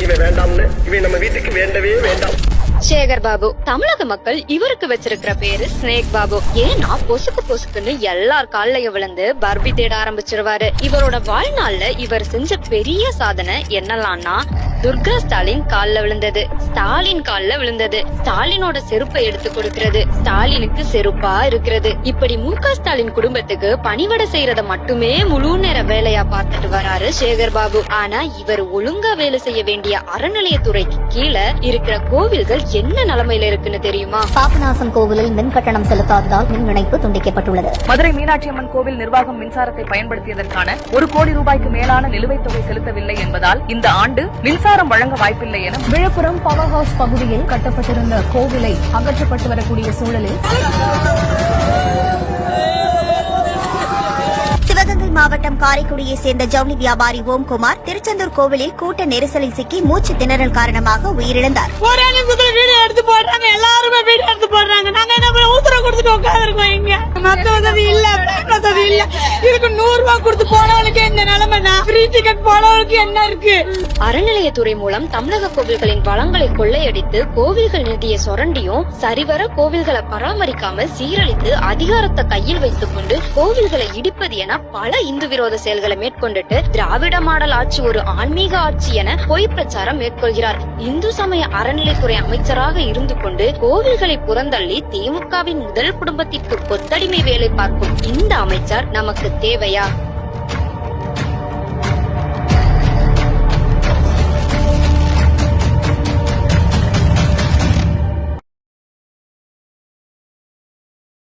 இவன் வேண்டாம்னு இவன் நம்ம வீட்டுக்கு வேண்டவே வேண்டாம். சேகர் பாபு தமிழக மக்கள் இவருக்கு வச்சிருக்கிற பேரு ஸ்னேக் பாபு. ஏன்னா பொசுக்கு பொசுக்குன்னு எல்லார் கால்லையும் விழுந்து பர்பி தேட ஆரம்பிச்சிருவாரு. இவரோட வாழ்நாள்ல இவர் செஞ்ச பெரிய சாதனை என்னலாம்னா துர்கா ஸ்டாலின் கால்ல விழுந்தது, ஸ்டாலின் கால்ல விழுந்தது, ஸ்டாலினோட செருப்பை எடுத்து கொடுக்கிறது, ஸ்டாலினுக்கு செருப்பா இருக்கிறது. இப்படி முக ஸ்டாலின் குடும்பத்துக்கு பணிவிட செய்யறத மட்டுமே முழு நேர வேலையா பார்த்துட்டு வராரு சேகர் பாபு. ஆனா இவர் ஒழுங்கா வேலை செய்ய வேண்டிய அறநிலையத்துறைக்கு கீழே இருக்கிற கோவில்கள் என்ன நிலைமையில இருக்குன்னு தெரியுமா? பாபநாசம் கோவிலில் மின் கட்டணம் செலுத்தாததால் மின் இணைப்பு துண்டிக்கப்பட்டுள்ளது. மதுரை மீனாட்சி அம்மன் கோவில் நிர்வாகம் மின்சாரத்தை பயன்படுத்தியதற்கான 1 கோடி ரூபாய்க்கு மேலான நிலுவைத் தொகை செலுத்தவில்லை என்பதால் இந்த ஆண்டு மின்சாரம் வழங்க வாய்ப்பில்லை என விழுப்புரம் பவர் ஹவுஸ் பகுதியில் கட்டப்பட்டிருந்த கோவிலை அகற்றப்பட்டு வரக்கூடிய சூழலில் சிவகங்கை மாவட்டம் காரைக்குடியை சேர்ந்த ஜவுளி வியாபாரி ஓம்குமார் திருச்செந்தூர் கோவிலில் கூட்ட நெரிசலில் சிக்கி மூச்சு திணறல் காரணமாக உயிரிழந்தார். வீடியோ எடுத்து போடுறாங்க, எல்லாருமே வீடியோ எடுத்து போடுறாங்க. நாங்க என்ன பண்ண ஊத்துற கொடுத்துட்டு உட்காந்துருக்கோம். இங்க மத்த வசதி இல்ல, வசதி இல்ல. இதுக்கு 100 ரூபாய் கொடுத்து போனவளுக்கு என்ன நிலைமைனா ஃப்ரீ டிக்கெட் போனவளுக்கு என்ன இருக்கு? அறநிலையத்துறை மூலம் தமிழக கோவில்களின் வளங்களை கொள்ளையடித்து கோவில்கள் நிதியை சுரண்டியும் சரிவர கோவில்களை பராமரிக்காமல் சீரழித்து அதிகாரத்தை கையில் வைத்துக் கொண்டு கோவில்களை இடிப்பது என பல இந்து விரோத செயல்களை மேற்கொண்டுட்டு திராவிட மாடல் ஆட்சி ஒரு ஆன்மீக ஆட்சி என பொய் பிரச்சாரம் மேற்கொள்கிறார். இந்து சமய அறநிலைத்துறை அமைச்சராக இருந்து கொண்டு கோவில்களை புறந்தள்ளி திமுகவின் முதல் குடும்பத்திற்கு கொத்தடிமை வேலை பார்க்கும் இந்த அமைச்சர் நமக்கு தேவையா?